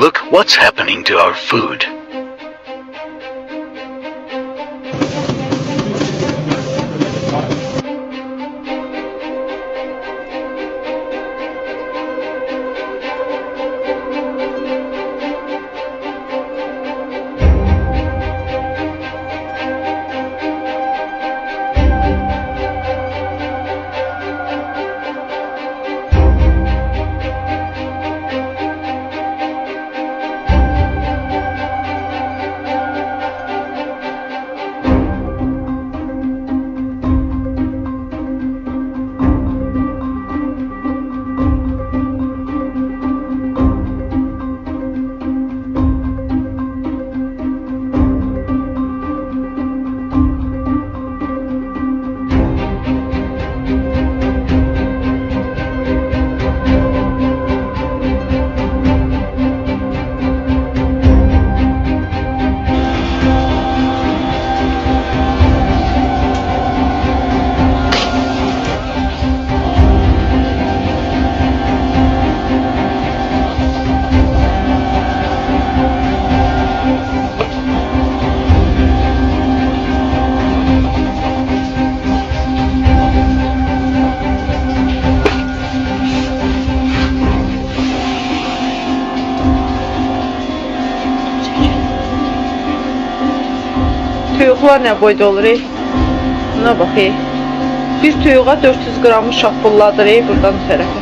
Look what's happening to our food. Tuyuqlar nə boyda olur? Buna bax. Bir tuyuğa 400 qramı şapbulladır buradan tərəfə.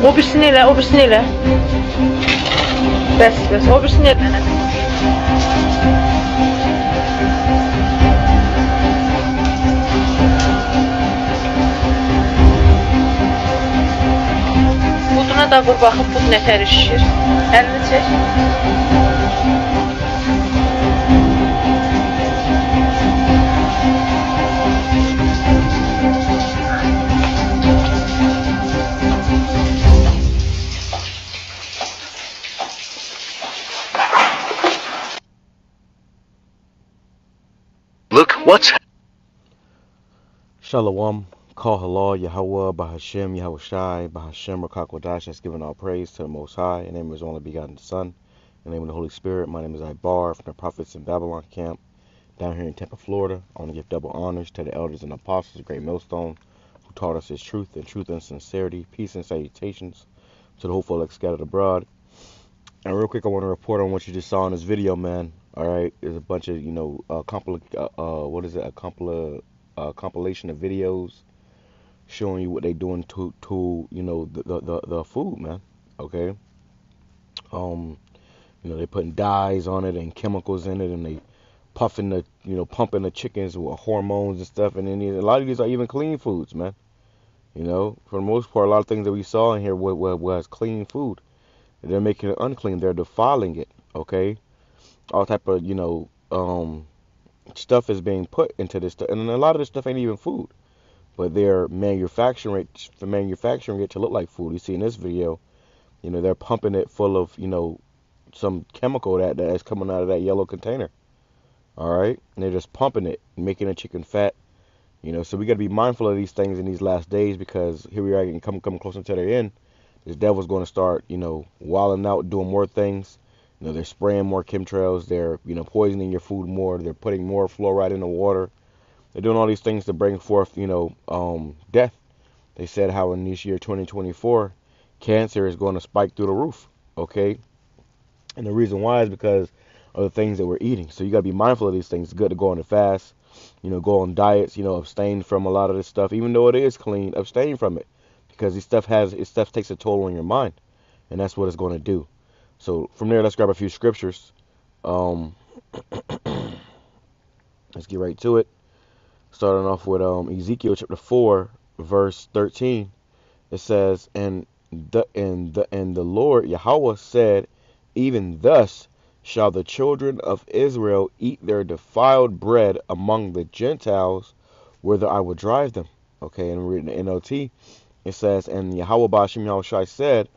O birisini elə, o birisini elə. Bəs, o birisini elə. Buduna da vur baxıb bud nətər şişir. Əlini çək. Look what's Shalom, call halal, Yahweh, Bahashem, Yahweh Shai, Bahashem, Rakakwadash, that's giving all praise to the Most High. In the name of His only begotten Son, in the name of the Holy Spirit. My name is Ibar from the Prophets in Babylon camp down here in Tampa, Florida. I want to give double honors to the elders and apostles, great millstone, who taught us His truth and sincerity, peace and salutations to the hopeful elect scattered abroad. And real quick, I want to report on what you just saw in this video, man. All right, there's a bunch of, compilation of videos showing you what they doing to the food, man. Okay. They putting dyes on it and chemicals in it, and they pumping the chickens with hormones and stuff, and then a lot of these are even clean foods, man. For the most part, a lot of things that we saw in here was clean food. They're making it unclean. They're defiling it. Okay. All type of stuff is being put into this stuff, and a lot of this stuff ain't even food, but they're manufacturing it to look like food. You see in this video, they're pumping it full of some chemical that is coming out of that yellow container. All right, and they're just pumping it, making the chicken fat. So we got to be mindful of these things in these last days, because here we are getting coming closer to their end. This devil's going to start wilding out, doing more things. They're spraying more chemtrails. They're, poisoning your food more. They're putting more fluoride in the water. They're doing all these things to bring forth, death. They said how in this year 2024, cancer is going to spike through the roof. Okay. And the reason why is because of the things that we're eating. So you got to be mindful of these things. It's good to go on a fast, go on diets, abstain from a lot of this stuff. Even though it is clean, abstain from it, because this stuff takes a toll on your mind. And that's what it's going to do. So from there, let's grab a few scriptures. Let's get right to it. Starting off with Ezekiel chapter 4, verse 13. It says, and the Lord Yahweh said, even thus shall the children of Israel eat their defiled bread among the Gentiles, whither I will drive them. Okay, and reading the NLT, it says, and Yahweh Ba'ashem Yahweh Shai said,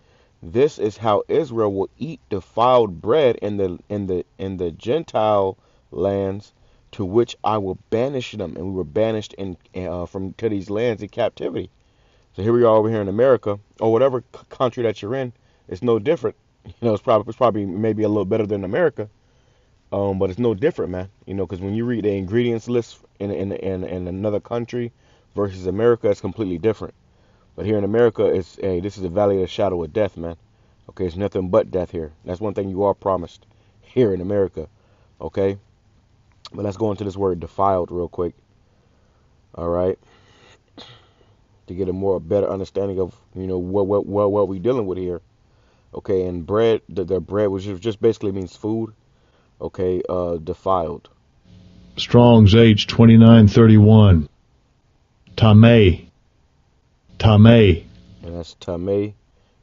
this is how Israel will eat defiled bread in the Gentile lands to which I will banish them. And we were banished from to these lands in captivity. So here we are over here in America, or whatever country that you're in. It's no different. It's probably maybe a little better than America, but it's no different, man. Because when you read the ingredients list in another country versus America, it's completely different. But here in America, this is a valley of the shadow of death, man. Okay, it's nothing but death here. That's one thing you are promised here in America. Okay, but let's go into this word defiled real quick. All right, to get a better understanding of what we're dealing with here. Okay, and bread, the bread, which just basically means food. Okay, defiled. Strong's H2931. Tameh. Tameh. And that's tameh.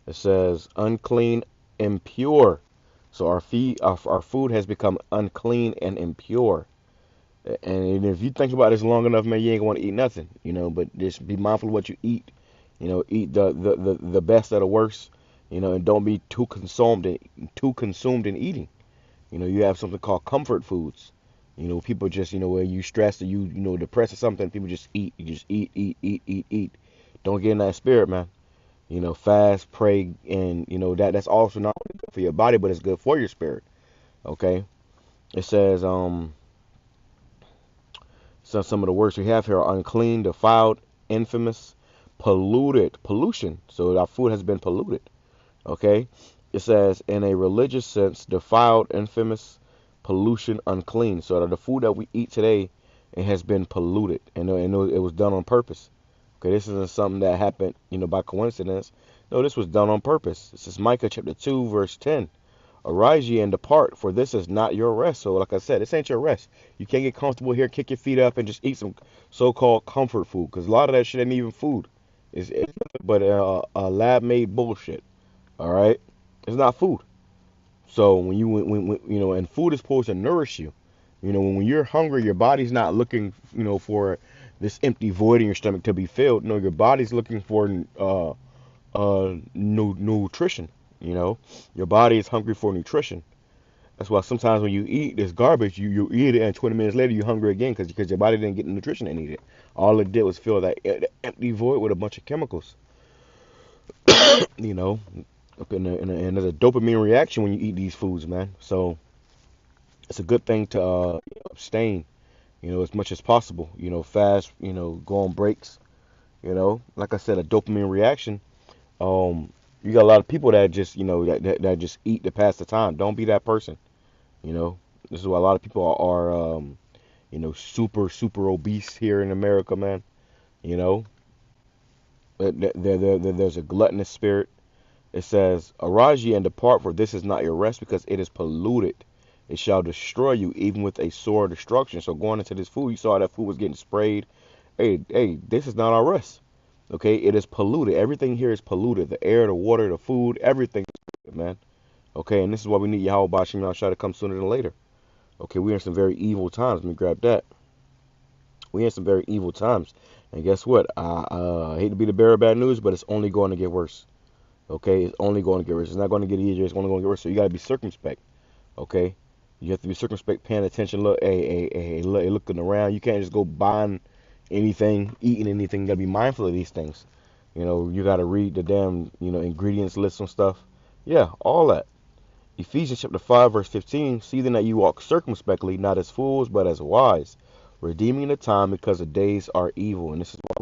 It says unclean, impure. So our food has become unclean and impure. And if you think about this long enough, man, you ain't gonna want to eat nothing, But just be mindful of what you eat. Eat the best of the worst, and don't be too consumed in eating. You have something called comfort foods. People just, where you stressed or you depressed or something, people just eat. You just eat. Don't get in that spirit, man. Fast, pray, and that's also not only good for your body, but it's good for your spirit. Okay. It says so some of the words we have here are unclean, defiled, infamous, pollution. So our food has been polluted. Okay. It says in a religious sense, defiled, infamous, pollution, unclean. So the food that we eat today, it has been polluted, and it was done on purpose. Okay, this isn't something that happened, by coincidence. No, this was done on purpose. This is Micah chapter 2, verse 10. Arise ye and depart, for this is not your rest. So like I said, this ain't your rest. You can't get comfortable here, kick your feet up, and just eat some so-called comfort food, because a lot of that shit ain't even food. It's but lab-made bullshit. All right? It's not food. So when and food is supposed to nourish you. When you're hungry, your body's not looking, for this empty void in your stomach to be filled. No, your body's looking for nutrition. Your body is hungry for nutrition. That's why sometimes when you eat this garbage, you eat it, and 20 minutes later you're hungry again because your body didn't get the nutrition it needed. All it did was fill that empty void with a bunch of chemicals. And there's a dopamine reaction when you eat these foods, man. So it's a good thing to abstain, as much as possible. Fast, go on breaks. Like I said, a dopamine reaction. You got a lot of people that just, that just eat to pass the time. Don't be that person. This is why a lot of people are super obese here in America, man. There's a gluttonous spirit. It says, arise ye and depart, for this is not your rest, because it is polluted. It shall destroy you, even with a sore destruction. So going into this food, you saw that food was getting sprayed. Hey, this is not our rest. Okay, it is polluted. Everything here is polluted. The air, the water, the food, everything is polluted, man. Okay, and this is why we need Yahweh Bashim Yahshua to come sooner than later. Okay, we're in some very evil times. Let me grab that. We're in some very evil times. And guess what? I hate to be the bearer of bad news, but it's only going to get worse. Okay, it's only going to get worse. It's not going to get easier. It's only going to get worse. So you got to be circumspect. Okay, you have to be circumspect, paying attention, looking around. You can't just go buying anything, eating anything. You got to be mindful of these things. You got to read the damn, ingredients list and stuff. Yeah, all that. Ephesians chapter 5, verse 15. See then that you walk circumspectly, not as fools, but as wise, redeeming the time, because the days are evil. And this is why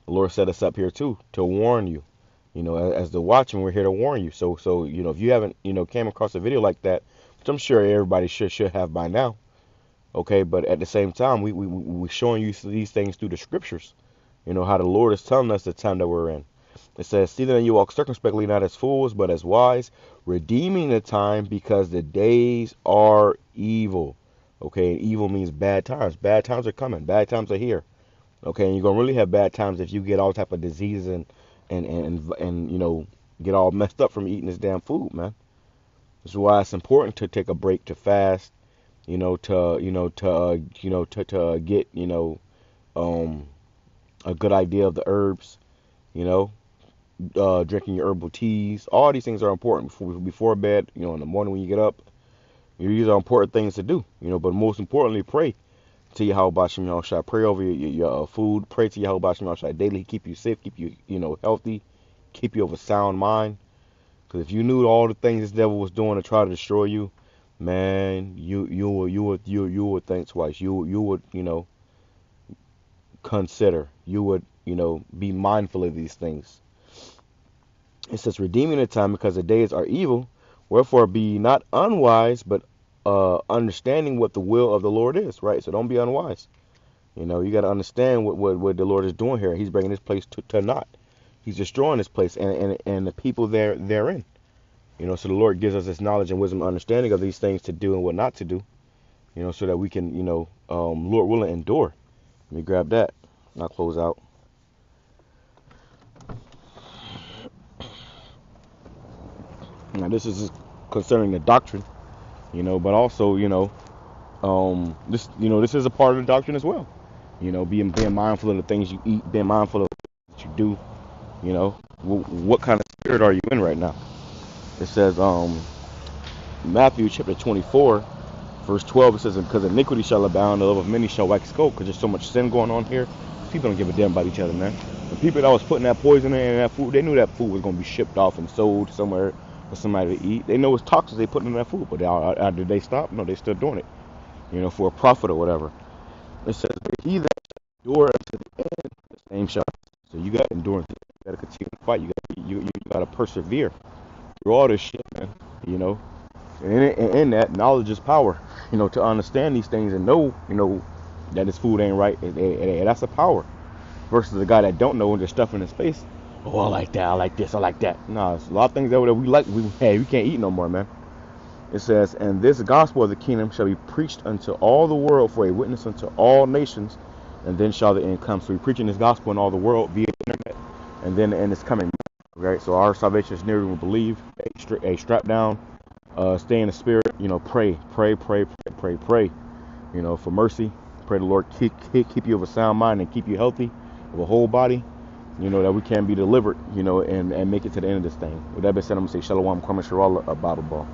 the Lord set us up here too, to warn you. As the watchman, we're here to warn you. So if you haven't, came across a video like that, which I'm sure everybody should have by now, okay, but at the same time, we're showing you these things through the scriptures, how the Lord is telling us the time that we're in. It says, see that you walk circumspectly, not as fools, but as wise, redeeming the time, because the days are evil. Okay, and evil means bad times. Bad times are coming. Bad times are here. Okay, and you're going to really have bad times if you get all type of diseases and get all messed up from eating this damn food, man. This is why it's important to take a break, to fast, to get, a good idea of the herbs, drinking your herbal teas. All these things are important before bed, in the morning when you get up. These are important things to do, but most importantly, pray. to Yahweh Bashim Yahushua. Pray over your food. Pray to Yahweh Bashim Yahushua daily. Keep you safe. Keep you, healthy. Keep you of a sound mind. Because if you knew all the things this devil was doing to try to destroy you, man, you would think twice. You would, consider. You would, be mindful of these things. It says, redeeming the time because the days are evil. Wherefore be not unwise, but understanding what the will of the Lord is, right? So don't be unwise. You got to understand what the Lord is doing here. He's bringing this place to naught. He's destroying this place and the people therein. So the Lord gives us this knowledge and wisdom and understanding of these things to do and what not to do. So that we can, Lord willing, endure. Let me grab that and I'll close out. Now this is concerning the doctrine, but also, this is a part of the doctrine as well. Being mindful of the things you eat, being mindful of what you do. What kind of spirit are you in right now? It says, Matthew chapter 24, verse 12. It says, because iniquity shall abound, the love of many shall wax cold. Because there's so much sin going on here. People don't give a damn about each other, man. The people that was putting that poison in that food, they knew that food was going to be shipped off and sold somewhere for somebody to eat. They know it's toxins they put in that food, but did they stop? No, they still doing it, for a profit or whatever. It says, but he that endure unto the end, the same shall. So you got endurance. You got to continue to fight. You got to persevere through all this shit, man. And in that, knowledge is power. To understand these things and know, that this food ain't right. That's a power. Versus the guy that don't know and just stuff in his face. Oh, I like that. I like this. I like that. Nah, it's a lot of things that we like. We can't eat no more, man. It says, and this gospel of the kingdom shall be preached unto all the world for a witness unto all nations, and then shall the end come. So we're preaching this gospel in all the world via the internet, and then the end is coming. Right? So our salvation is nearer than we believe. Strap down, stay in the spirit. Pray, for mercy. Pray the Lord keep you of a sound mind and keep you healthy of a whole body. That we can be delivered. And make it to the end of this thing. With that being said, I'm gonna say Shalom, Kwame Sharala, a Bible Ball.